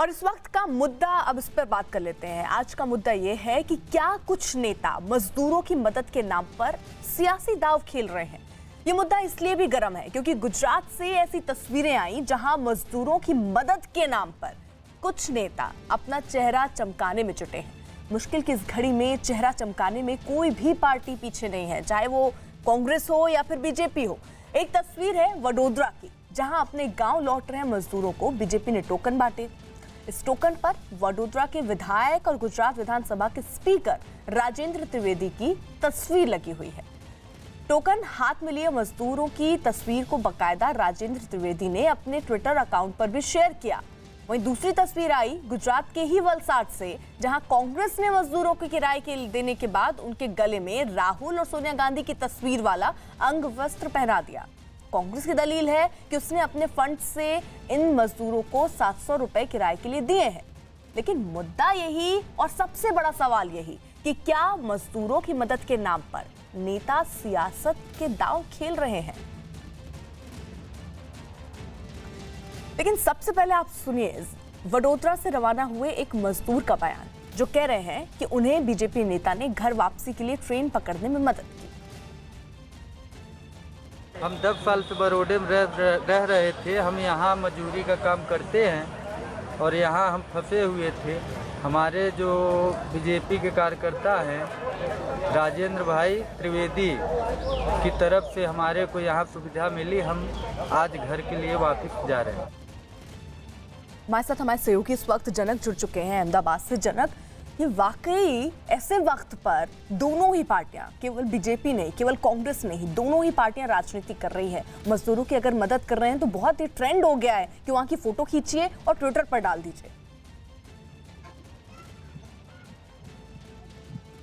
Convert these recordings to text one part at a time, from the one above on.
और इस वक्त का मुद्दा, अब इस पर बात कर लेते हैं। आज का मुद्दा ये है कि क्या कुछ नेता मजदूरों की मदद के नाम पर सियासी दांव खेल रहे हैं। ये मुद्दा इसलिए भी गर्म है क्योंकि गुजरात से ऐसी तस्वीरें आई जहां मजदूरों की मदद के नाम पर कुछ नेता अपना चेहरा चमकाने में जुटे हैं। मुश्किल की इस घड़ी में चेहरा चमकाने में कोई भी पार्टी पीछे नहीं है, चाहे वो कांग्रेस हो या फिर बीजेपी हो। एक तस्वीर है वडोदरा की, जहां अपने गांव लौट रहे मजदूरों को बीजेपी ने टोकन बांटे। इस टोकन पर वडोदरा के विधायक और गुजरात विधानसभा के स्पीकर राजेंद्र त्रिवेदी की तस्वीर लगी हुई है। टोकन हाथ में लिए मजदूरों की तस्वीर को बकायदा राजेंद्र त्रिवेदी ने अपने ट्विटर अकाउंट पर भी शेयर किया। वहीं दूसरी तस्वीर आई गुजरात के ही वलसाड से, जहां कांग्रेस ने मजदूरों को किराए के देने के बाद उनके गले में राहुल और सोनिया गांधी की तस्वीर वाला अंग वस्त्र पहना दिया। कांग्रेस की दलील है कि उसने अपने फंड से इन मजदूरों को 700 रुपए किराए के लिए दिए हैं। लेकिन मुद्दा यही और सबसे बड़ा सवाल यही कि क्या मजदूरों की मदद के नाम पर नेता सियासत के दांव खेल रहे हैं। लेकिन सबसे पहले आप सुनिए वडोदरा से रवाना हुए एक मजदूर का बयान, जो कह रहे हैं कि उन्हें बीजेपी नेता ने घर वापसी के लिए ट्रेन पकड़ने में मदद की। हम 10 साल से बरोडे में रह रहे थे। हम यहाँ मजदूरी का काम करते हैं और यहाँ हम फंसे हुए थे। हमारे जो बीजेपी के कार्यकर्ता हैं राजेंद्र भाई त्रिवेदी की तरफ से हमारे को यहाँ सुविधा मिली। हम आज घर के लिए वापस जा रहे हैं। हमारे साथ हमारे सहयोगी इस वक्त जनक जुड़ चुके हैं अहमदाबाद से। जनक, ये वाकई ऐसे वक्त पर दोनों ही पार्टियां, केवल बीजेपी नहीं, केवल कांग्रेस नहीं, दोनों ही पार्टियां राजनीति कर रही है। मजदूरों की अगर मदद कर रहे हैं तो बहुत ही ट्रेंड हो गया है कि वहां की फोटो खींचिए और ट्विटर पर डाल दीजिए।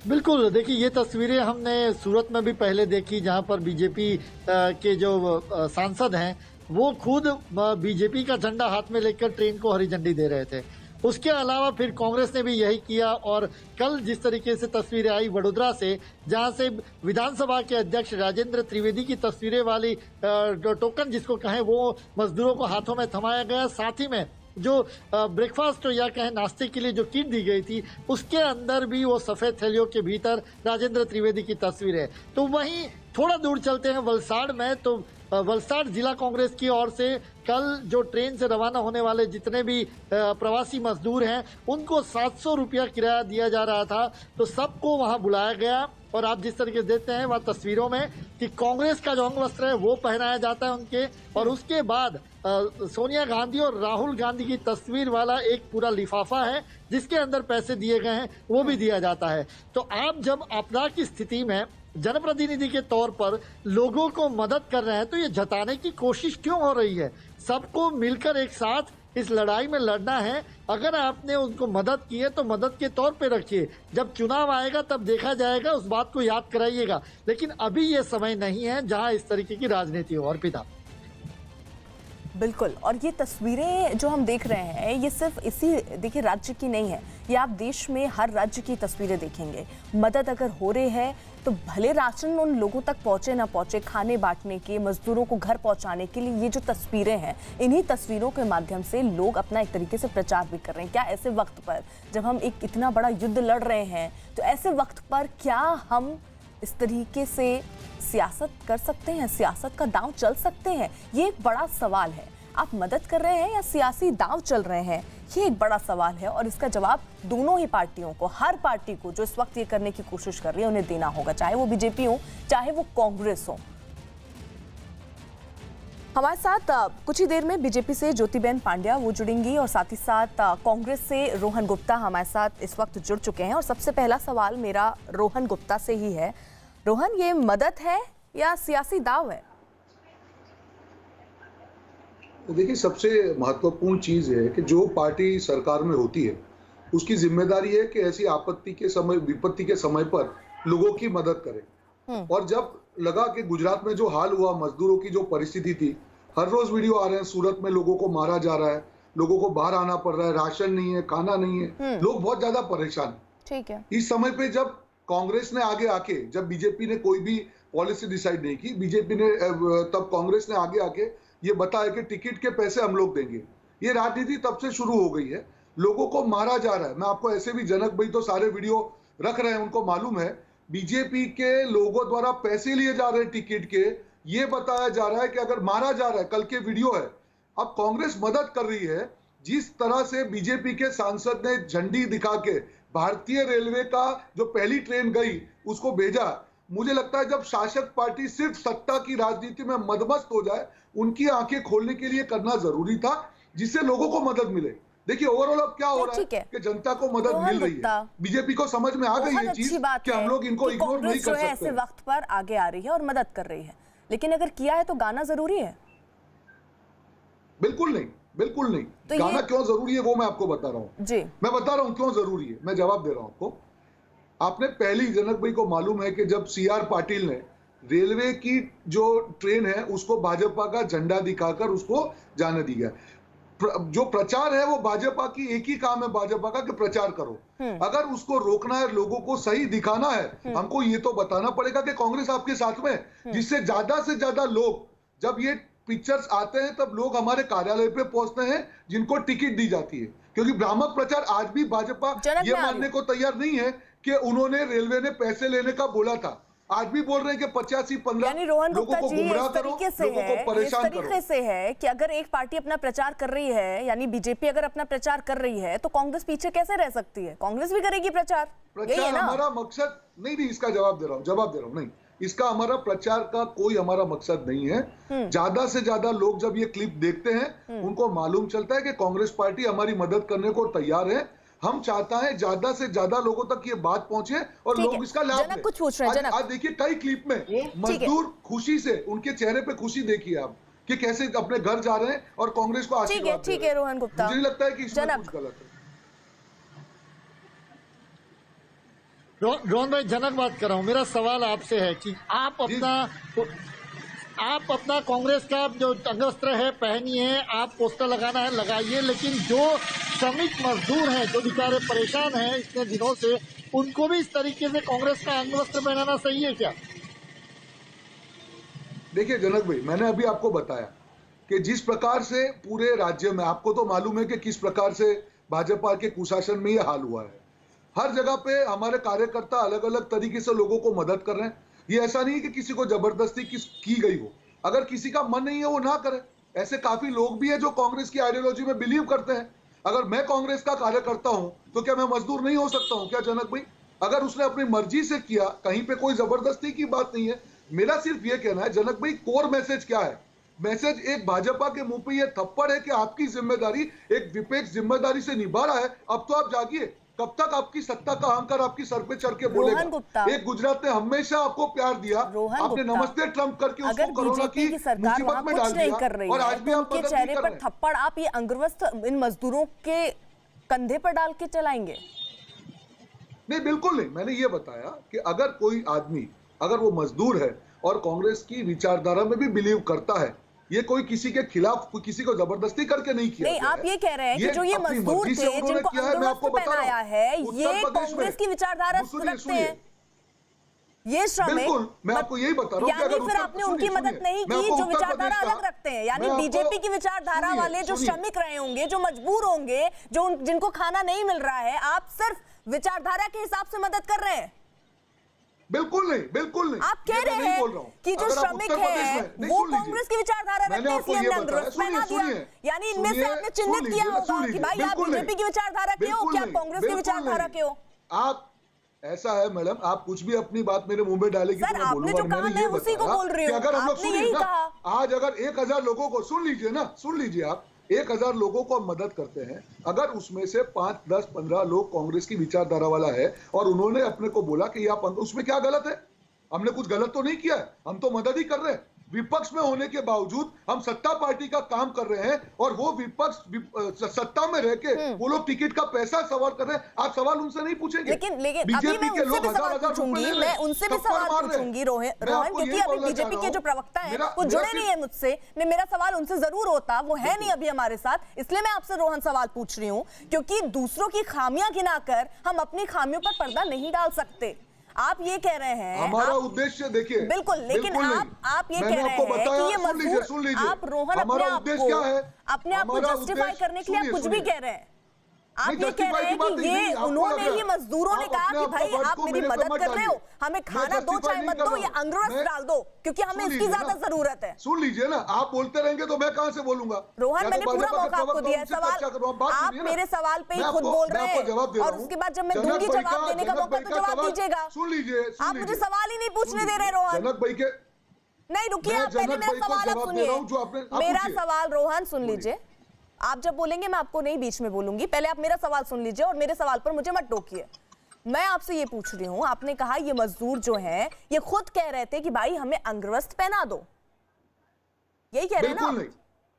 बिल्कुल, देखिए ये तस्वीरें हमने सूरत में भी पहले देखी, जहां पर बीजेपी के जो सांसद हैं वो खुद बीजेपी का झंडा हाथ में लेकर ट्रेन को हरी झंडी दे रहे थे। उसके अलावा फिर कांग्रेस ने भी यही किया। और कल जिस तरीके से तस्वीरें आई वडोदरा से, जहां से विधानसभा के अध्यक्ष राजेंद्र त्रिवेदी की तस्वीरें वाली टोकन जिसको कहें वो मजदूरों को हाथों में थमाया गया। साथ ही में जो ब्रेकफास्ट या कहें नाश्ते के लिए जो किट दी गई थी उसके अंदर भी वो सफेद थैलियों के भीतर राजेंद्र त्रिवेदी की तस्वीर है। तो वहीं थोड़ा दूर चलते हैं वलसाड में, तो वलसाड जिला कांग्रेस की ओर से कल जो ट्रेन से रवाना होने वाले जितने भी प्रवासी मजदूर हैं उनको 700 रुपया किराया दिया जा रहा था। तो सबको वहां बुलाया गया और आप जिस तरीके से देखते हैं वह तस्वीरों में कि कांग्रेस का जो अंग वस्त्र है वो पहनाया जाता है उनके, और उसके बाद सोनिया गांधी और राहुल गांधी की तस्वीर वाला एक पूरा लिफाफा है जिसके अंदर पैसे दिए गए हैं वो भी दिया जाता है। तो आप जब आपदा की स्थिति में जनप्रतिनिधि के तौर पर लोगों को मदद कर रहे हैं तो ये जताने की कोशिश क्यों हो रही है? सबको मिलकर एक साथ इस लड़ाई में लड़ना है। अगर आपने उनको मदद की है तो मदद के तौर पे रखिए, जब चुनाव आएगा तब देखा जाएगा, उस बात को याद कराइएगा। लेकिन अभी ये समय नहीं है जहां इस तरीके की राजनीति हो। अर्पिता, बिल्कुल, और ये तस्वीरें जो हम देख रहे हैं ये सिर्फ इसी देखिए राज्य की नहीं है, ये आप देश में हर राज्य की तस्वीरें देखेंगे। मदद अगर हो रही है तो भले राशन उन लोगों तक पहुंचे ना पहुंचे, खाने बांटने के, मजदूरों को घर पहुंचाने के लिए ये जो तस्वीरें हैं, इन्हीं तस्वीरों के माध्यम से लोग अपना एक तरीके से प्रचार भी कर रहे हैं। क्या ऐसे वक्त पर जब हम एक इतना बड़ा युद्ध लड़ रहे हैं तो ऐसे वक्त पर क्या हम इस तरीके से सियासत कर सकते हैं, सियासत का दांव चल सकते हैं? ये एक बड़ा सवाल है। आप मदद कर रहे हैं या सियासी दांव चल रहे हैं, ये एक बड़ा सवाल है। और इसका जवाब दोनों ही पार्टियों को, हर पार्टी को जो इस वक्त ये करने की कोशिश कर रही है उन्हें देना होगा, चाहे वो बीजेपी हो चाहे वो कांग्रेस हो। हमारे साथ कुछ ही देर में बीजेपी से ज्योतिबेन पांड्या वो जुड़ेंगी और साथ ही साथ कांग्रेस से रोहन गुप्ता हमारे साथ इस वक्त जुड़ चुके हैं। और सबसे पहला सवाल मेरा रोहन गुप्ता से ही है। रोहन, ये मदद है या सियासी दाव है? देखिए, सबसे महत्वपूर्ण चीज है कि जो पार्टी सरकार में होती है उसकी जिम्मेदारी है कि ऐसी आपत्ति के समय, विपत्ति के समय पर लोगों की मदद करे। और जब लगा कि गुजरात में जो हाल हुआ, मजदूरों की जो परिस्थिति थी, हर रोज वीडियो आ रहे हैं, सूरत में लोगों को मारा जा रहा है, लोगों को बाहर आना पड़ रहा है, राशन नहीं है, खाना नहीं है, लोग बहुत ज्यादा परेशान। ठीक है। इस समय पे जब कांग्रेस ने आगे आके, जब बीजेपी ने कोई भी पॉलिसी डिसाइड नहीं की, बीजेपी ने तब कांग्रेस ने आगे आके ये बताया कि टिकट के पैसे हम लोग देंगे। ये राजनीति तब से शुरू हो गई है। लोगों को मारा जा रहा है। मैं आपको ऐसे भी, जनक भाई तो सारे वीडियो रख रहे हैं, उनको मालूम है, बीजेपी के लोगों द्वारा पैसे लिए जा रहे हैं टिकट के, ये बताया जा रहा है कि अगर मारा जा रहा है, कल के वीडियो है। अब कांग्रेस मदद कर रही है, जिस तरह से बीजेपी के सांसद ने झंडी दिखा के भारतीय रेलवे का जो पहली ट्रेन गई उसको भेजा। मुझे लगता है जब शासक पार्टी सिर्फ सत्ता की राजनीति में मदमस्त हो जाए, उनकी आंखें खोलने के लिए करना जरूरी था, जिससे लोगों को मदद मिले। देखिए ओवरऑल अब क्या हो रहा है कि जनता को मदद मिल रही है, बीजेपी को समझ में आ गई ये चीज कि हम लोग इनको इग्नोर नहीं कर सकते। ऐसे वक्त पर आगे आ रही है और मदद कर रही है, लेकिन अगर किया है तो गाना जरूरी है? बिल्कुल नहीं, बिल्कुल नहीं। तो गाना क्यों जरूरी है वो मैं आपको बता रहा हूँ जी, मैं बता रहा हूँ क्यों जरूरी है, मैं जवाब दे रहा हूँ आपको। आपने पहली, जनक भाई को मालूम है कि जब CR पाटिल ने रेलवे की जो ट्रेन है उसको भाजपा का झंडा दिखाकर उसको जाने दिया। जो प्रचार है वो भाजपा की, एक ही काम है भाजपा का कि प्रचार करो। अगर उसको रोकना है, लोगों को सही दिखाना है, हमको ये तो बताना पड़ेगा कि कांग्रेस आपके साथ में, जिससे ज्यादा से ज्यादा लोग, जब ये पिक्चर्स आते हैं तब लोग हमारे कार्यालय पे पहुंचते हैं जिनको टिकट दी जाती है। क्योंकि भ्रामक प्रचार आज भी भाजपा ये मानने को तैयार नहीं है कि उन्होंने, रेलवे ने पैसे लेने का बोला था। आज भी बोल रहे हैं कि 85-15 लोगों को गुमराह करो, लोगों को परेशान करो। तरीके से है कि अगर एक पार्टी अपना प्रचार कर रही है, यानी बीजेपी अगर अपना प्रचार कर रही है, तो कांग्रेस पीछे कैसे रह सकती है? कांग्रेस भी करेगी प्रचार। हमारा मकसद नहीं, इसका जवाब दे रहा हूँ, नहीं, इसका हमारा प्रचार का कोई हमारा मकसद नहीं है। ज्यादा से ज्यादा लोग जब ये क्लिप देखते हैं, उनको मालूम चलता है कि कांग्रेस पार्टी हमारी मदद करने को तैयार है। हम चाहता है ज्यादा से ज्यादा लोगों तक ये बात पहुंचे और लोग इसका लाभ लें। कुछ पूछ रहे हैं आज देखिए कई क्लिप में मजदूर खुशी से, उनके चेहरे पे खुशी देखिए आप कि कैसे अपने घर जा रहे हैं और कांग्रेस को आशीर्वाद दे रहे हैं। ठीक है रोहन गुप्ता, मुझे लगता है कि इसमें कुछ गलत है। रोहन भाई, जनक बात कर रहा हूँ। मेरा सवाल आपसे है कि आप अपना कांग्रेस का जो अंगवस्त्र है पहनिए, आप पोस्टर लगाना है लगाइए, लेकिन जो श्रमिक मजदूर हैं, जो बेचारे परेशान हैं इतने दिनों से, उनको भी इस तरीके से कांग्रेस का अंगवस्त्र पहनाना सही है क्या? देखिए जनक भाई, मैंने अभी आपको बताया कि जिस प्रकार से पूरे राज्य में, आपको तो मालूम है कि किस प्रकार से भाजपा के कुशासन में ये हाल हुआ है। हर जगह पे हमारे कार्यकर्ता अलग अलग तरीके से लोगों को मदद कर रहे हैं। ये ऐसा नहीं है कि किसी को जबरदस्ती की गई हो। अगर किसी का मन नहीं है वो ना करे। ऐसे काफी लोग भी हैं जो कांग्रेस की आइडियोलॉजी में बिलीव करते हैं। अगर मैं कांग्रेस का कार्यकर्ता हूं तो क्या मैं मजदूर नहीं हो सकता हूं क्या जनक भाई? अगर उसने अपनी मर्जी से किया, कहीं पे कोई जबरदस्ती की बात नहीं है। मेरा सिर्फ ये कहना है जनक भाई, कोर मैसेज क्या है? मैसेज एक भाजपा के मुंह पे ये थप्पड़ है कि आपकी जिम्मेदारी एक विपक्ष जिम्मेदारी से निभा रहा है। अब तो आप जागिए। कब तक आपकी सत्ता का अहंकार आपकी सर पे चढ़ के बोलेगा? एक गुजरात ने हमेशा आपको प्यार दिया, आपने नमस्ते ट्रंप करके उसको कोरोना की मुसीबत में डाल दिया, और आज भी आप उनके चेहरे पर थप्पड़ आप ये अंगवस्त्र इन मजदूरों के कंधे पर डाल के चलाएंगे? नहीं, बिल्कुल नहीं। मैंने ये बताया कि अगर कोई आदमी, अगर वो मजदूर है और कांग्रेस की विचारधारा में भी बिलीव करता है, ये कोई किसी के खिलाफ, किसी को जबरदस्ती करके नहीं किया। नहीं, आप ये कह रहे हैं कि जो ये मजदूर थे जिनको अंगवस्त्र पहनाया है, ये कांग्रेस की विचारधारा रखते हैं, ये श्रमिक। बिल्कुल, मैं आपको यही बता रहा हूं कि अगर फिर आपने उनकी मदद नहीं की जो विचारधारा अलग रखते हैं, यानी बीजेपी की विचारधारा वाले जो श्रमिक रहे होंगे, जो मजबूर होंगे, जो जिनको खाना नहीं मिल रहा है, आप सिर्फ विचारधारा के हिसाब से मदद कर रहे हैं? बिल्कुल नहीं, बिल्कुल नहीं। आप कह रहे हैं कि जो श्रमिक है वो कांग्रेस की विचारधारा रखते हैं, इसलिए हमने अंगवस्त्र पहना दिया। यानी इनमें से आपने चिन्हित किया होगा कि भाई आप बीजेपी की विचारधारा के हो, क्या कांग्रेस की विचारधारा के हो? आप, ऐसा है मैडम, आप कुछ भी अपनी बात मेरे मुंह में डालेगी तो मैं बोलूंगा। मैंने ये बताया कि अगर हम लोग, सुनिए ना, आज अगर 1000 लोगों को, सुन लीजिए ना, सुन लीजिए आप, 1000 लोगों को हम मदद करते हैं, अगर उसमें से 5, 10, 15 लोग कांग्रेस की विचारधारा वाला है और उन्होंने अपने को बोला कि आप, उसमें क्या गलत है? हमने कुछ गलत तो नहीं किया है, हम तो मदद ही कर रहे हैं। विपक्ष में होने के बावजूद हम सत्ता पार्टी का काम कर रहे हैं और वो विपक्ष सत्ता में रह के वो लोग टिकट का पैसा सवाल कर रहे हैं। आप सवाल उनसे नहीं पूछेंगे। लेकिन बीजेपी के लोग मैं उनसे भी सवाल पूछूंगी रोहन, क्योंकि अभी बीजेपी के जो प्रवक्ता हैं वो जुड़े नहीं है मुझसे। मेरा सवाल उनसे जरूर होता, वो है नहीं अभी हमारे साथ, इसलिए मैं आपसे रोहन सवाल पूछ रही हूँ, क्योंकि दूसरों की खामियां गिनाकर हम अपनी खामियों पर पर्दा नहीं डाल सकते। आप ये कह रहे हैं, हमारा उद्देश्य देखिए, बिल्कुल, लेकिन आप ये कह रहे हैं कि ये मजदूर, आप रोहन अपने आप को जस्टिफाई करने के लिए आप कुछ भी कह रहे हैं। आप ये कह रहे हैं कि ये उन्होंने ही मजदूरों ने कहा कि भाई आप मेरी मदद कर रहे हो, हमें खाना दो चाहे मत दो, ये अंग्रेज डाल दो क्योंकि हमें इसकी ज्यादा जरूरत है। सुन लीजिए ना, आप बोलते रहेंगे तो मैं कहां से बोलूंगा? रोहन, मैंने पूरा मौका आपको दिया है सवाल, आप मेरे सवाल पे ही खुद बोल रहे हैं और उसके बाद जब मैं दूंगी जवाब देने का मौका तो जवाब दीजिएगा। सुन लीजिए, आप मुझे सवाल ही नहीं पूछने दे रहे रोहन। जनक भाई के नहीं, रुकिए, आप पहले मेरा सवाल आप सुनिए। मेरा सवाल रोहन सुन लीजिए, आप जब बोलेंगे मैं आपको नहीं बीच में बोलूंगी, पहले आप मेरा सवाल सुन लीजिए और मेरे सवाल पर मुझे मत टोकिए। मैं आपसे ये पूछ रही हूं, आपने कहा ये मजदूर जो हैं ये खुद कह रहे थे कि भाई हमें अंगवस्त्र पहना दो, यही कह रहे हैं ना? बिल्कुल नहीं,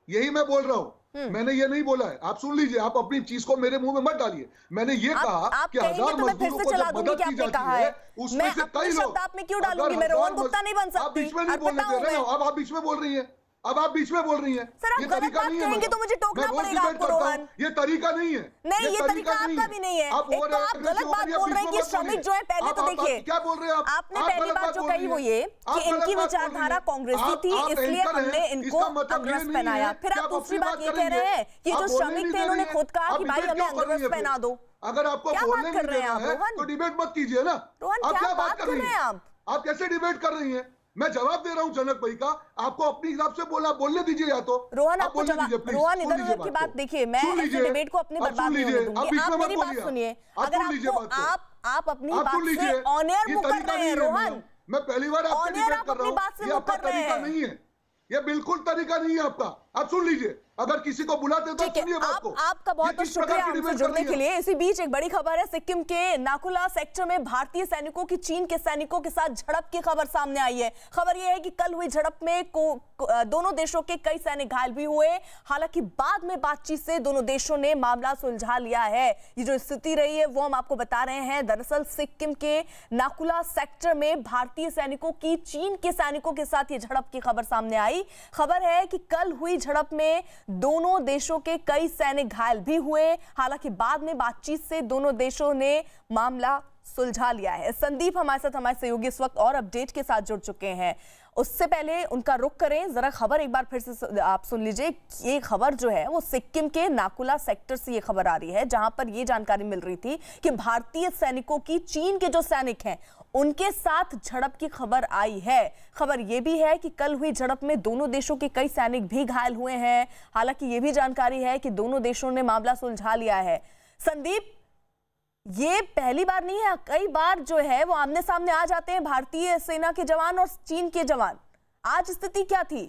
यही मैं बोल रहा हूँ, मैंने ये नहीं बोला है। आप सुन लीजिए, आप अपनी चीज को मेरे मुंह में मत डालिए। मैंने ये कहा कि 1000 मजदूरों को जब मदद की जाती है उसमें से कई लोग, आप में क्यों डालूंगी? मैं रोहन गुप्ता नहीं बन सकती। आप बीच में नहीं बोलने दे रहे हो, अब आप बीच में बोल रही हैं, अब आप बीच में बोल रही हैं। सर, आप गलत बात कहेंगे तो मुझे टोकना पड़ेगा आपको रोहन। ये तरीका नहीं है। नहीं, ये तरीका आपका भी नहीं है। एक तो आप गलत बात बोल रहे हैं कि श्रमिक जो है, पहले तो देखिए क्या बोल रहे हैं आपने पहली बात जो कही वो ये कि इनकी विचारधारा कांग्रेसी थी इसलिए हमने इनको अंगवस्त्र पहनाया। फिर आप दूसरी बात ये कह रहे हैं कि जो श्रमिक थे इन्होंने खुद कहा कि भाई हमें अंगवस्त्र पहना दो। अगर आपको बोलने नहीं देना है तो डिबेट मत कीजिए ना। रोहन, क्या बात कर रहे हैं आप कैसे डिबेट कर रही हैं? मैं जवाब दे रहा हूं जनक भाई का, आपको अपने हिसाब से बोलने दीजिए या तो। रोहन, आपको जवाब, रोहन इधर उधर की बात देखिए, मैं ऐसे डिबेट को अपने बर्बाद नहीं होने दूंगी। आप मेरी बात सुनिए, अगर आप अपनी बात से ऑन एयर मुकर रहे हैं रोहन, मैं पहली बार आपसे डिबेट कर रहा हूं, ये आपका तरीका नहीं है, ये बिल्कुल तरीका नहीं है आपका। आप सुन लीजिए, अगर किसी को बुलाते तो सुनिए बात को। आपका बहुत बहुत शुक्रिया हमसे जुड़ने के लिए। इसी बीच एक बड़ी खबर है, सिक्किम के नाकुला सेक्टर में भारतीय सैनिकों की चीन के सैनिकों के साथ झड़प की खबर सामने आई है। खबर यह है कि कल हुई झड़प में दोनों देशों के कई सैनिक घायल भी हुए। हालांकि बाद में बातचीत से दोनों देशों ने मामला सुलझा लिया है। ये जो स्थिति रही है वो हम आपको बता रहे हैं। दरअसल सिक्किम के नाकुला सेक्टर में भारतीय सैनिकों की चीन के सैनिकों के साथ ये झड़प की खबर सामने आई। खबर है कि कल हुई झड़प में दोनों देशों के कई सैनिक घायल भी हुए। हालांकि बाद में बातचीत से दोनों देशों ने मामला सुलझा लिया है। संदीप हमारे साथ, हमारे सहयोगी इस वक्त और अपडेट के साथ जुड़ चुके हैं। उससे पहले उनका रुख करें, जरा खबर एक बार फिर से आप सुन लीजिए। ये खबर जो है वो सिक्किम के नाकुला सेक्टर से ये खबर आ रही है, जहां पर ये जानकारी मिल रही थी कि भारतीय सैनिकों की चीन के जो सैनिक हैं उनके साथ झड़प की खबर आई है। खबर यह भी है कि कल हुई झड़प में दोनों देशों के कई सैनिक भी घायल हुए हैं। हालांकि यह भी जानकारी है कि दोनों देशों ने मामला सुलझा लिया है। संदीप, ये पहली बार नहीं है, कई बार जो है वो आमने सामने आ जाते हैं भारतीय सेना के जवान और चीन के जवान। आज स्थिति क्या थी?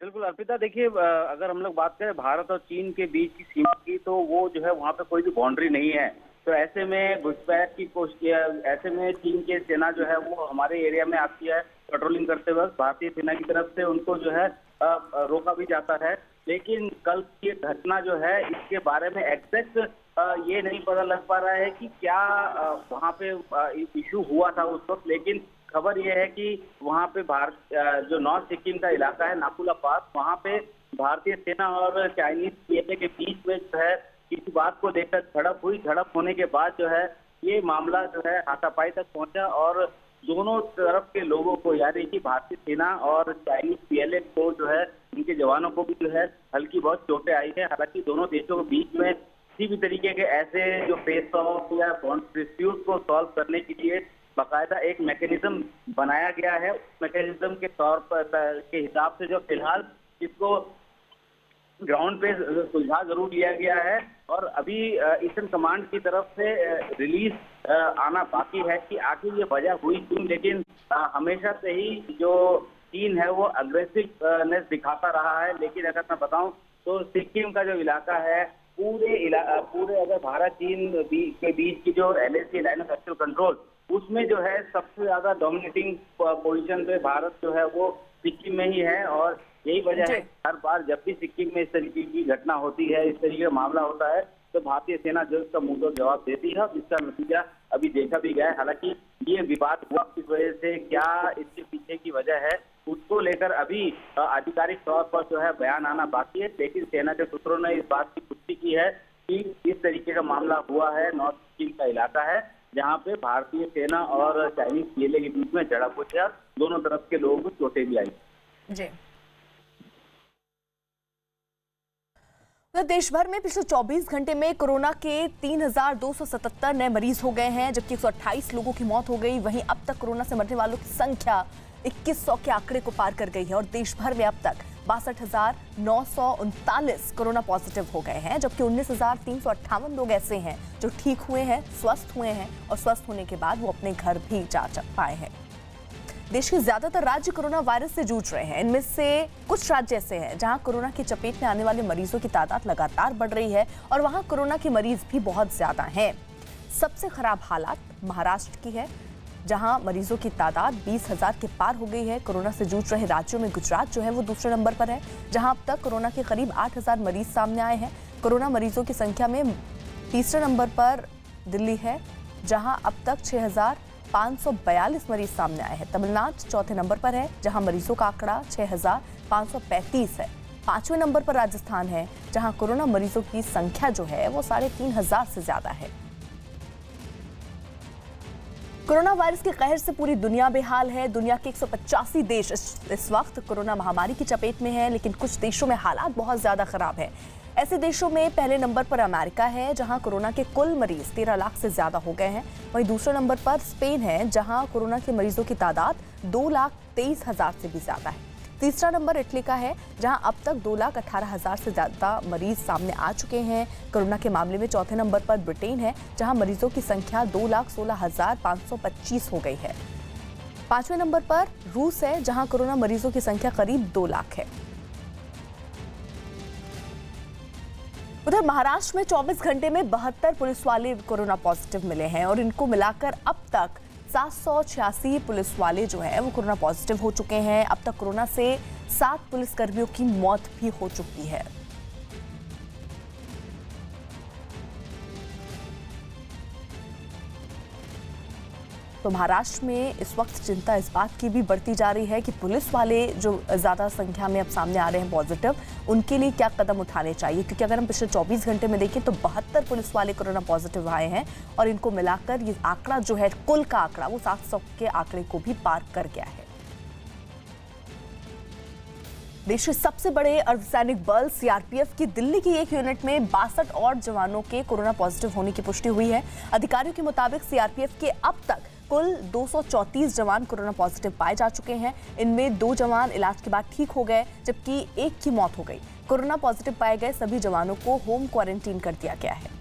बिल्कुल अर्पिता, देखिए अगर हम लोग बात करें भारत और चीन के बीच की सीमा की, तो वो जो है वहाँ पे कोई भी बाउंड्री नहीं है। तो ऐसे में घुसपैठ की कोशिश, ऐसे में चीन की सेना जो है वो हमारे एरिया में आती है। पेट्रोलिंग करते वक्त भारतीय सेना की तरफ से उनको जो है रोका भी जाता है। लेकिन कल की घटना जो है इसके बारे में एग्जैक्ट ये नहीं पता लग पा रहा है कि क्या वहाँ पे इशू हुआ था उस वक्त। लेकिन खबर ये है कि वहाँ पे जो नॉर्थ सिक्किम का इलाका है नाकुला पास, वहाँ पे भारतीय सेना और चाइनीज सीएए के बीच में जो है किसी बात को लेकर झड़प हुई। झड़प होने के बाद जो है ये मामला जो है हाथापाई तक पहुंचा और दोनों तरफ के लोगों को, यानी कि भारतीय सेना और चाइनीज सीएए को जो है उनके जवानों को भी जो है हल्की बहुत चोटें आई है। हालांकि दोनों देशों के बीच में किसी भी तरीके के ऐसे जो फेस ऑफ या डिस्प्यूट को सॉल्व करने के लिए बाकायदा एक मैकेनिज्म बनाया गया है। उस मैकेनिज्म के तौर पर के हिसाब से जो फिलहाल इसको ग्राउंड पे सुलझा जरूर लिया गया है और अभी ईस्टर्न कमांड की तरफ से रिलीज आना बाकी है कि आखिर ये वजह हुई क्यों। लेकिन हमेशा से ही जो चीन है वो अग्रेसिवनेस दिखाता रहा है। लेकिन अगर मैं बताऊं तो सिक्किम का जो इलाका है पूरे अगर भारत चीन के बीच की जो LAC line of actual control, उसमें जो है सबसे ज्यादा डोमिनेटिंग पोजीशन पे भारत जो है वो सिक्किम में ही है। और यही वजह है हर बार जब भी सिक्किम में इस तरीके की घटना होती है, इस तरीके का मामला होता है, तो भारतीय सेना जो इसका मुंह तोड़ जवाब देती है। जिसका नतीजा अभी देखा भी गया है। हालांकि ये विवाद हुआ किस वजह से, क्या इसके पीछे की वजह है, उसको लेकर अभी आधिकारिक तौर पर जो है बयान आना बाकी है। लेकिन सेना के सूत्रों ने इस बात की पुष्टि की है कि इस तरीके का मामला हुआ है। नॉर्थ सिक्किम का इलाका है जहाँ पे भारतीय सेना और चाइनीज सीएए के बीच में झड़प हुई है। दोनों तरफ के लोगों को चोटें भी आई। जी, तो देश भर में पिछले 24 घंटे में कोरोना के 3,277 नए मरीज हो गए हैं, जबकि 128 लोगों की मौत हो गई। वहीं अब तक कोरोना से मरने वालों की संख्या 2100 के आंकड़े को पार कर गई है और देश भर में अब तक 62,939 कोरोना पॉजिटिव हो गए हैं, जबकि 19,358 लोग ऐसे हैं जो ठीक हुए हैं, स्वस्थ हुए हैं और स्वस्थ होने के बाद वो अपने घर भी जा पाए हैं। देश के ज्यादातर राज्य कोरोना वायरस से जूझ रहे हैं। इनमें से कुछ राज्य ऐसे हैं जहां कोरोना की चपेट में आने वाले मरीजों की तादाद लगातार बढ़ रही है और वहां कोरोना के मरीज भी बहुत ज्यादा हैं। सबसे खराब हालात महाराष्ट्र की है, जहां मरीजों की तादाद 20,000 के पार हो गई है। कोरोना से जूझ रहे राज्यों में गुजरात जो है वो दूसरे नंबर पर है, जहां अब तक कोरोना के करीब 8,000 मरीज सामने आए हैं। कोरोना मरीजों की संख्या में तीसरे नंबर पर दिल्ली है, जहां अब तक 6,542 मरीज सामने आए हैं। तमिलनाडु चौथे नंबर पर है, जहां मरीजों का आंकड़ा 6,535 है। पांचवें नंबर पर राजस्थान है, जहां कोरोना मरीजों की संख्या जो है वो 3,500 से ज्यादा है। कोरोना वायरस के कहर से पूरी दुनिया बेहाल है। दुनिया के 185 देश इस वक्त कोरोना महामारी की चपेट में हैं, लेकिन कुछ देशों में हालात बहुत ज्यादा खराब है। ऐसे देशों में पहले नंबर पर अमेरिका है, जहां कोरोना के कुल मरीज 13 लाख से ज्यादा हो गए हैं। वहीं दूसरे नंबर पर स्पेन है, जहां कोरोना के मरीजों की तादाद 2,23,000 से भी ज्यादा है। तीसरा नंबर इटली का है, जहां अब तक 2,18,000 से ज्यादा मरीज सामने आ चुके हैं। कोरोना के मामले में चौथे नंबर पर ब्रिटेन है, जहां मरीजों की संख्या 2,16,525 हो गई है। पांचवें नंबर पर रूस है, जहां कोरोना मरीजों की संख्या करीब 2 लाख है। उधर महाराष्ट्र में 24 घंटे में 72 पुलिस वाले कोरोना पॉजिटिव मिले हैं और इनको मिलाकर अब तक 786 पुलिस वाले जो है वो कोरोना पॉजिटिव हो चुके हैं। अब तक कोरोना से 7 पुलिसकर्मियों की मौत भी हो चुकी है। तो महाराष्ट्र में इस वक्त चिंता इस बात की भी बढ़ती जा रही है कि पुलिस वाले जो ज़्यादा संख्या में अब सामने आ रहे हैं पॉजिटिव, उनके लिए क्या कदम उठाने चाहिए, क्योंकि अगर हम पिछले 24 घंटे में देखें तो 72 पुलिस वाले कोरोना पॉजिटिव आए हैं और इनको मिलाकर ये आंकड़ा जो है, कुल का आंकड़ा वो 700 के आंकड़े को भी पार कर गया है। देश के सबसे बड़े अर्धसैनिक बल सीआरपीएफ की दिल्ली की एक यूनिट में 62 और जवानों के कोरोना पॉजिटिव होने की पुष्टि हुई है। अधिकारियों के मुताबिक सीआरपीएफ के अब तक कुल 234 जवान कोरोना पॉजिटिव पाए जा चुके हैं। इनमें 2 जवान इलाज के बाद ठीक हो गए, जबकि 1 की मौत हो गई। कोरोना पॉजिटिव पाए गए सभी जवानों को होम क्वारंटीन कर दिया गया है।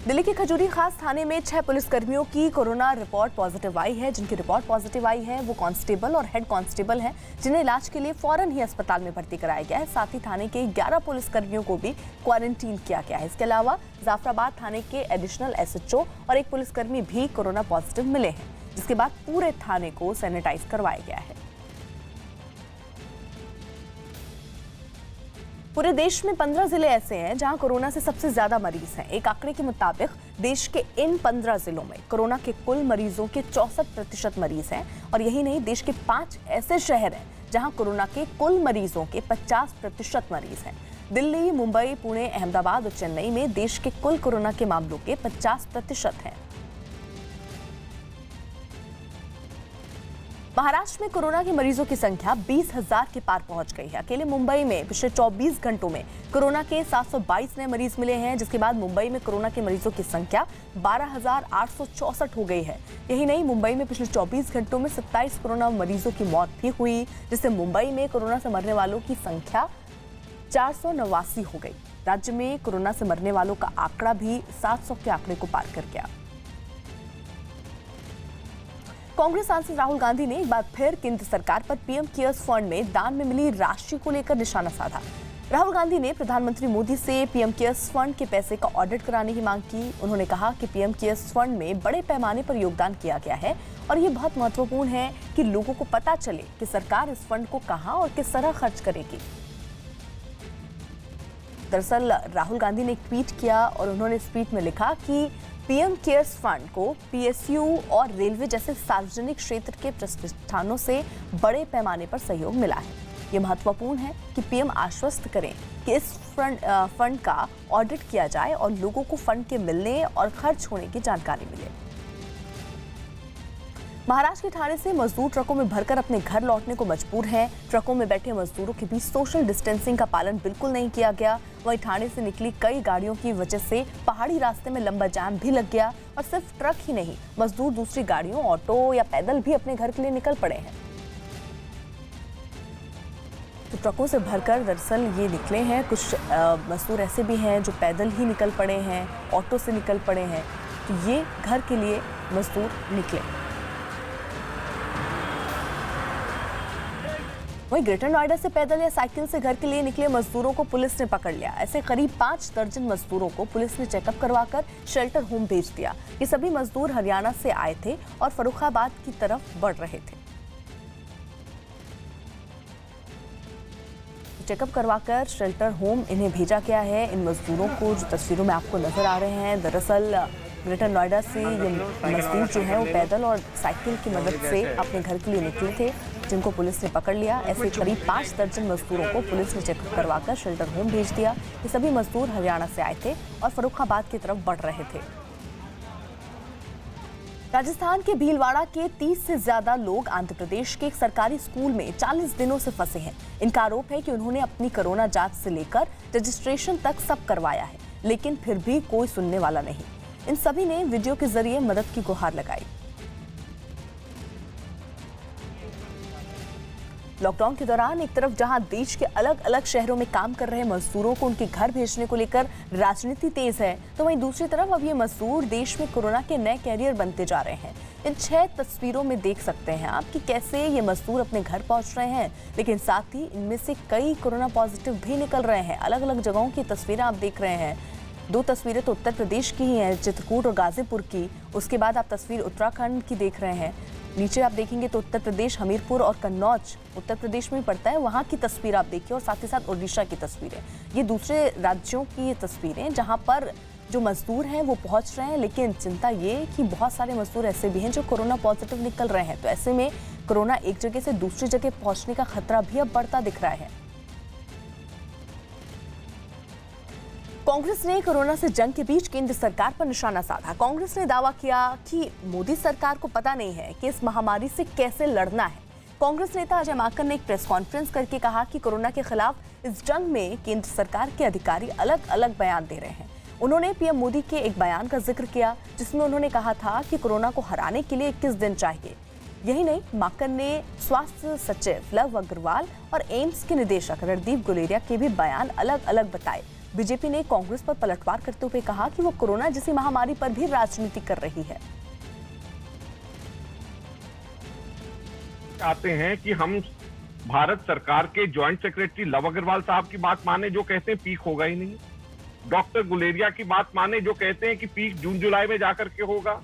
दिल्ली के खजूरी खास थाने में 6 पुलिसकर्मियों की कोरोना रिपोर्ट पॉजिटिव आई है। जिनकी रिपोर्ट पॉजिटिव आई है वो कांस्टेबल और हेड कांस्टेबल हैं, जिन्हें इलाज के लिए फौरन ही अस्पताल में भर्ती कराया गया है। साथ ही थाने के 11 पुलिसकर्मियों को भी क्वारंटीन किया गया है। इसके अलावा जाफराबाद थाने के एडिशनल एसएचओ और एक पुलिसकर्मी भी कोरोना पॉजिटिव मिले हैं, जिसके बाद पूरे थाने को सैनिटाइज करवाया गया है। पूरे देश में 15 जिले ऐसे हैं जहां कोरोना से सबसे ज्यादा मरीज हैं। एक आंकड़े के मुताबिक देश के इन 15 जिलों में कोरोना के कुल मरीजों के 64% मरीज हैं और यही नहीं, देश के 5 ऐसे शहर हैं जहां कोरोना के कुल मरीजों के 50% मरीज हैं। दिल्ली, मुंबई, पुणे, अहमदाबाद और चेन्नई में देश के कुल कोरोना के मामलों के 50% हैं। महाराष्ट्र में कोरोना के मरीजों की संख्या 20,000 के पार पहुंच गई है। अकेले मुंबई में पिछले 24 घंटों में कोरोना के 722 नए मरीज मिले हैं, जिसके बाद मुंबई में कोरोना के मरीजों की संख्या 12,864 हो गई है। यही नहीं, मुंबई में पिछले 24 घंटों में 27 कोरोना मरीजों की मौत भी हुई, जिससे मुंबई में कोरोना से मरने वालों की संख्या 489 हो गई। राज्य में कोरोना से मरने वालों का आंकड़ा भी 700 के आंकड़े को पार कर गया। कांग्रेस सांसद राहुल गांधी ने एक बार फिर केंद्र सरकार पर पीएम केयर्स फंड में दान में मिली राशि को लेकर निशाना साधा। राहुल गांधी ने प्रधानमंत्री मोदी से पीएम केयर्स फंड के पैसे का ऑडिट कराने की मांग की। उन्होंने कहा कि पीएम केयर्स फंड में बड़े पैमाने पर योगदान किया गया है और ये बहुत महत्वपूर्ण है कि लोगों को पता चले कि सरकार इस फंड को कहां और किस तरह खर्च करेगी। दरअसल राहुल गांधी ने एक ट्वीट किया और उन्होंने इस ट्वीट में लिखा कि पीएम केयर्स फंड को पीएसयू और रेलवे जैसे सार्वजनिक क्षेत्र के प्रतिष्ठानों से बड़े पैमाने पर सहयोग मिला है। ये महत्वपूर्ण है कि पीएम आश्वस्त करें कि इस फंड का ऑडिट किया जाए और लोगों को फंड के मिलने और खर्च होने की जानकारी मिले। महाराष्ट्र के ठाणे से मजदूर ट्रकों में भरकर अपने घर लौटने को मजबूर हैं। ट्रकों में बैठे मजदूरों के बीच सोशल डिस्टेंसिंग का पालन बिल्कुल नहीं किया गया। वहीं ठाणे से निकली कई गाड़ियों की वजह से पहाड़ी रास्ते में लंबा जाम भी लग गया और सिर्फ ट्रक ही नहीं, मजदूर दूसरी गाड़ियों, ऑटो या पैदल भी अपने घर के लिए निकल पड़े हैं। तो ट्रकों से भरकर दरअसल ये निकले हैं। कुछ मजदूर ऐसे भी हैं जो पैदल ही निकल पड़े हैं, ऑटो से निकल पड़े हैं। तो ये घर के लिए मजदूर निकले। वहीं ग्रेटर नोएडा से पैदल या साइकिल से घर के लिए निकले मजदूरों को पुलिस ने पकड़ लिया। ऐसे करीब 5 दर्जन मजदूरों को पुलिस ने चेकअप करवाकर शेल्टर होम भेज दिया। ये सभी मजदूर हरियाणा से आए थे और फर्रुखाबाद की तरफ बढ़ रहे थे। चेकअप करवाकर शेल्टर होम इन्हें भेजा गया है। इन मजदूरों को जो तस्वीरों में आपको नजर आ रहे हैं, दरअसल ग्रेटर नोएडा से ये मजदूर जो है वो पैदल और साइकिल की मदद से अपने घर के लिए निकले थे, जिनको पुलिस ने पकड़ लिया। ऐसे करीब 5 दर्जन मजदूरों को पुलिस ने चेकअप करवाकर शेल्टर होम भेज दिया। ये सभी मजदूर हरियाणा से आए थे और फर्रुखाबाद की तरफ बढ़ रहे थे। राजस्थान के भीलवाड़ा के 30 से ज्यादा लोग आंध्र प्रदेश के एक सरकारी स्कूल में 40 दिनों से फंसे हैं। इनका आरोप है कि उन्होंने अपनी कोरोना जांच से लेकर रजिस्ट्रेशन तक सब करवाया है, लेकिन फिर भी कोई सुनने वाला नहीं। इन सभी ने वीडियो के जरिए मदद की गुहार लगाई। लॉकडाउन के दौरान एक तरफ जहां देश के अलग अलग शहरों में काम कर रहे मजदूरों को उनके घर भेजने को लेकर राजनीति तेज है, तो वहीं दूसरी तरफ अब ये मजदूर देश में कोरोना के नए कैरियर बनते जा रहे हैं। इन 6 तस्वीरों में देख सकते हैं आप कि कैसे ये मजदूर अपने घर पहुंच रहे हैं, लेकिन साथ ही इनमें से कई कोरोना पॉजिटिव भी निकल रहे हैं। अलग अलग जगहों की तस्वीरें आप देख रहे हैं। 2 तस्वीरें तो उत्तर प्रदेश की ही हैं, चित्रकूट और गाजीपुर की। उसके बाद आप तस्वीर उत्तराखंड की देख रहे हैं। नीचे आप देखेंगे तो उत्तर प्रदेश, हमीरपुर और कन्नौज उत्तर प्रदेश में पड़ता है, वहां की तस्वीर आप देखिए, और साथ ही साथ ओडिशा की तस्वीरें। ये दूसरे राज्यों की ये तस्वीरें जहां पर जो मजदूर हैं वो पहुंच रहे हैं, लेकिन चिंता ये कि बहुत सारे मजदूर ऐसे भी हैं जो कोरोना पॉजिटिव निकल रहे हैं। तो ऐसे में कोरोना एक जगह से दूसरी जगह पहुंचने का खतरा भी अब बढ़ता दिख रहा है। कांग्रेस ने कोरोना से जंग के बीच केंद्र सरकार पर निशाना साधा। कांग्रेस ने दावा किया कि मोदी सरकार को पता नहीं है कि इस महामारी से कैसे लड़ना है। कांग्रेस नेता अजय माकन ने एक प्रेस कॉन्फ्रेंस करके कहा कि कोरोना के खिलाफ इस जंग में केंद्र सरकार के अधिकारी अलग अलग बयान दे रहे हैं। उन्होंने पीएम मोदी के एक बयान का जिक्र किया, जिसमें उन्होंने कहा था कि कोरोना को हराने के लिए 21 दिन चाहिए। यही नहीं, माकन ने स्वास्थ्य सचिव लव अग्रवाल और एम्स के निदेशक रणदीप गुलेरिया के भी बयान अलग अलग बताए। बीजेपी ने कांग्रेस पर पलटवार करते हुए कहा कि वो कोरोना जैसी महामारी पर भी राजनीति कर रही है। चाहते हैं कि हम भारत सरकार के जॉइंट सेक्रेटरी लव अग्रवाल साहब की बात माने, जो कहते हैं पीक होगा ही नहीं। डॉक्टर गुलेरिया की बात माने, जो कहते हैं कि पीक जून जुलाई में जाकर के होगा।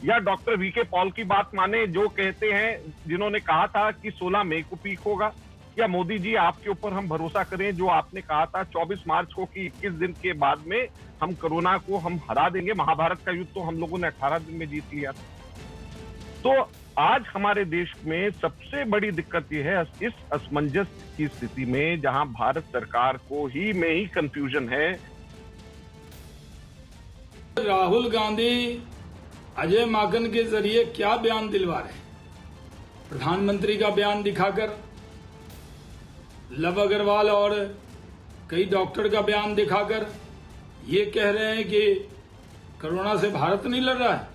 या डॉक्टर वीके पॉल की बात माने, जो कहते हैं, जिन्होंने कहा था कि 16 मई को पीक होगा। या मोदी जी, आपके ऊपर हम भरोसा करें, जो आपने कहा था 24 मार्च को कि 21 दिन के बाद में हम कोरोना को हम हरा देंगे। महाभारत का युद्ध तो हम लोगों ने 18 दिन में जीत लिया था। तो आज हमारे देश में सबसे बड़ी दिक्कत यह है, इस असमंजस की स्थिति में जहां भारत सरकार को ही में ही कंफ्यूजन है। राहुल गांधी अजय माकन के जरिए क्या बयान दिलवा रहे हैं? प्रधानमंत्री का बयान दिखाकर, लव अग्रवाल और कई डॉक्टर का बयान दिखाकर ये कह रहे हैं कि कोरोना से भारत नहीं लड़ रहा है,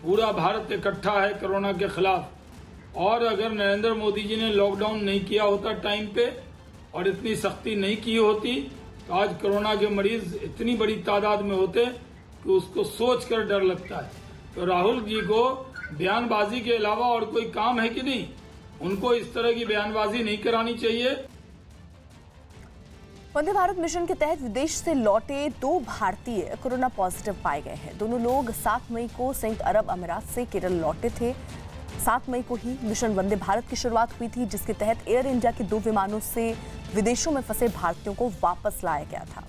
पूरा भारत इकट्ठा है कोरोना के खिलाफ। और अगर नरेंद्र मोदी जी ने लॉकडाउन नहीं किया होता टाइम पे और इतनी सख्ती नहीं की होती, तो आज कोरोना के मरीज इतनी बड़ी तादाद में होते कि उसको सोचकर डर लगता है। तो राहुल जी को बयानबाजी के अलावा और कोई काम है कि नहीं? उनको इस तरह की बयानबाजी नहीं करानी चाहिए। वंदे भारत मिशन के तहत विदेश से लौटे 2 भारतीय कोरोना पॉजिटिव पाए गए हैं। दोनों लोग 7 मई को संयुक्त अरब अमीरात से केरल लौटे थे। 7 मई को ही मिशन वंदे भारत की शुरुआत हुई थी, जिसके तहत एयर इंडिया के 2 विमानों से विदेशों में फंसे भारतीयों को वापस लाया गया था।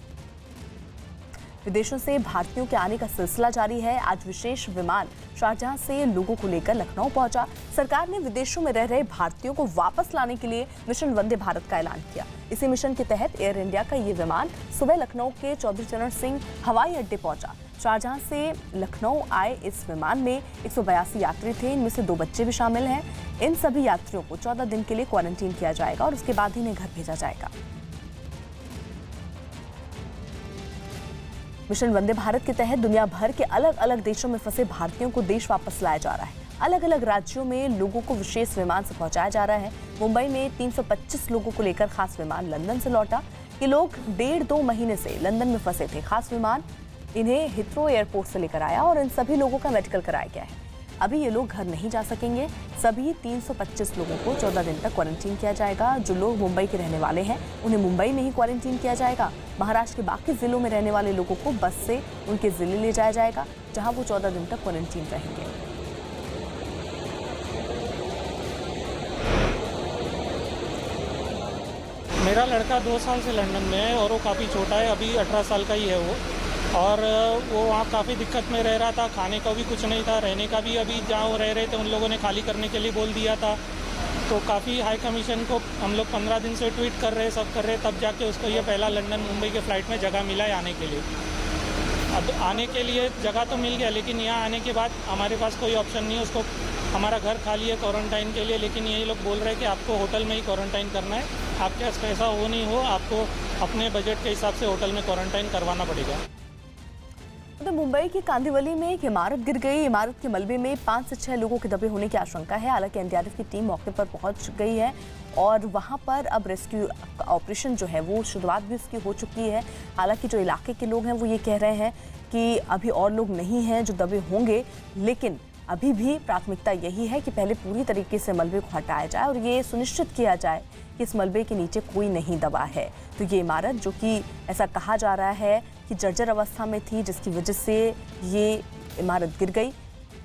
विदेशों से भारतीयों के आने का सिलसिला जारी है। आज विशेष विमान शारजाह से लोगों को लेकर लखनऊ पहुंचा। सरकार ने विदेशों में रह रहे भारतीयों को वापस लाने के लिए मिशन वंदे भारत का ऐलान किया। इसी मिशन के तहत एयर इंडिया का ये विमान सुबह लखनऊ के चौधरी चरण सिंह हवाई अड्डे पहुंचा। शारजाह से लखनऊ आए इस विमान में 182 यात्री थे, इनमें से 2 बच्चे भी शामिल हैं। इन सभी यात्रियों को 14 दिन के लिए क्वारंटीन किया जाएगा और उसके बाद इन्हें घर भेजा जाएगा। मिशन वंदे भारत के तहत दुनिया भर के अलग अलग देशों में फंसे भारतीयों को देश वापस लाया जा रहा है। अलग अलग राज्यों में लोगों को विशेष विमान से पहुंचाया जा रहा है। मुंबई में 325 लोगों को लेकर खास विमान लंदन से लौटा। ये लोग 1.5-2 महीने से लंदन में फंसे थे। खास विमान इन्हें हिथ्रो एयरपोर्ट से लेकर आया और इन सभी लोगों का मेडिकल कराया गया है। अभी ये लोग घर नहीं जा सकेंगे। सभी 325 लोगों को 14 दिन तक क्वारंटीन किया जाएगा। जो लोग मुंबई के रहने वाले हैं उन्हें मुंबई में ही क्वारंटीन किया जाएगा। महाराष्ट्र के बाकी जिलों में रहने वाले लोगों को बस से उनके जिले ले जाया जाएगा, जहां वो 14 दिन तक क्वारंटीन रहेंगे। मेरा लड़का 2 साल से लंदन में है और वो काफ़ी छोटा है, अभी 18 साल का ही है वो। और वो वहाँ काफ़ी दिक्कत में रह रहा था, खाने का भी कुछ नहीं था, रहने का भी अभी जहाँ वो रह रहे थे उन लोगों ने खाली करने के लिए बोल दिया था। तो काफ़ी हाई कमीशन को हम लोग 15 दिन से ट्वीट कर रहे, सब कर रहे, तब जाके उसको ये पहला लंदन मुंबई के फ़्लाइट में जगह मिला है आने के लिए। अब आने के लिए जगह तो मिल गया, लेकिन यहाँ आने के बाद हमारे पास कोई ऑप्शन नहीं है। उसको हमारा घर खाली है क्वारंटाइन के लिए, लेकिन ये लोग बोल रहे हैं कि आपको होटल में ही क्वारंटाइन करना है। आपके पास पैसा हो नहीं हो, आपको अपने बजट के हिसाब से होटल में क्वारंटाइन करवाना पड़ेगा। तो मुंबई की कांदिवली में एक इमारत गिर गई। इमारत के मलबे में 5 से 6 लोगों के दबे होने की आशंका है। हालांकि एनडीआरएफ की टीम मौके पर पहुंच गई है और वहां पर अब रेस्क्यू ऑपरेशन जो है वो शुरुआत भी उसकी हो चुकी है। हालांकि जो इलाके के लोग हैं वो ये कह रहे हैं कि अभी और लोग नहीं हैं जो दबे होंगे, लेकिन अभी भी प्राथमिकता यही है कि पहले पूरी तरीके से मलबे को हटाया जाए और ये सुनिश्चित किया जाए कि इस मलबे के नीचे कोई नहीं दबा है। तो ये इमारत, जो कि ऐसा कहा जा रहा है कि जर्जर अवस्था में थी, जिसकी वजह से ये इमारत गिर गई।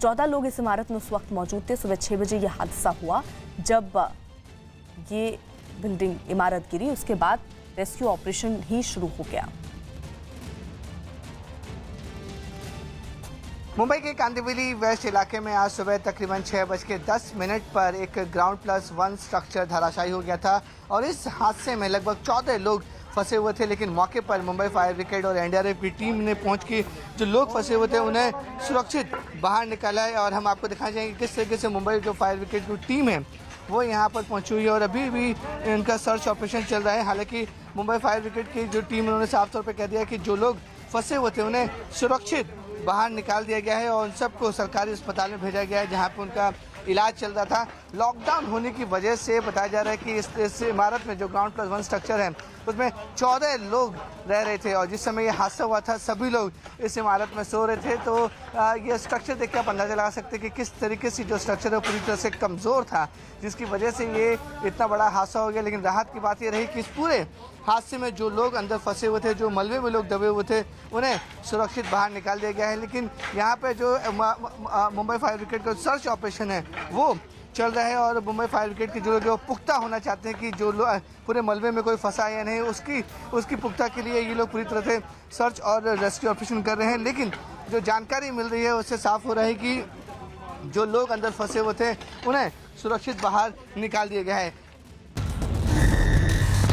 14 लोग इस इमारत में उस वक्त मौजूद थे। सुबह 6 बजे ये हादसा हुआ जब ये बिल्डिंग इमारत गिरी। उसके बाद रेस्क्यू ऑपरेशन ही शुरू हो गया। मुंबई के कांदिवली वेस्ट इलाके में आज सुबह तकरीबन 6:10 पर एक ग्राउंड प्लस 1 स्ट्रक्चर धराशायी हो गया था और इस हादसे में लगभग 14 लोग फंसे हुए थे। लेकिन मौके पर मुंबई फायर ब्रिगेड और एनडीआरएफ की टीम ने पहुंच के जो लोग फंसे हुए थे उन्हें सुरक्षित बाहर निकाला है। और हम आपको दिखाना चाहेंगे किस तरीके से मुंबई जो फायर ब्रिगेड की टीम है वो यहाँ पर पहुंची हुई है और अभी भी इनका सर्च ऑपरेशन चल रहा है। हालांकि मुंबई फायर ब्रिगेड की जो टीम उन्होंने साफ तौर पर कह दिया कि जो लोग फंसे हुए थे उन्हें सुरक्षित बाहर निकाल दिया गया है और उन सबको सरकारी अस्पताल में भेजा गया है जहां पर उनका इलाज चल रहा था। लॉकडाउन होने की वजह से बताया जा रहा है कि इस इमारत में जो ग्राउंड प्लस 1 स्ट्रक्चर है उसमें 14 लोग रह रहे थे और जिस समय ये हादसा हुआ था सभी लोग इस इमारत में सो रहे थे। तो ये स्ट्रक्चर देख के आप अंदाजा लगा सकते हैं कि किस तरीके से जो स्ट्रक्चर है पूरी तरह से कमज़ोर था, जिसकी वजह से ये इतना बड़ा हादसा हो गया। लेकिन राहत की बात ये रही कि इस पूरे हादसे में जो लोग अंदर फंसे हुए थे, जो मलबे में लोग दबे हुए थे, उन्हें सुरक्षित बाहर निकाल दिया गया है। लेकिन यहाँ पे जो मुंबई फायर ब्रिगेड का सर्च ऑपरेशन है वो चल रहा है और मुंबई फायर ब्रिगेड के जो लोग पुख्ता होना चाहते हैं कि जो लोग पूरे मलबे में कोई फंसा या नहीं, उसकी पुख्ता के लिए ये लोग पूरी तरह से सर्च और रेस्क्यू ऑपरेशन कर रहे हैं। लेकिन जो जानकारी मिल रही है उससे साफ हो रहा है कि जो लोग अंदर फंसे हुए थे उन्हें सुरक्षित बाहर निकाल दिया गया है।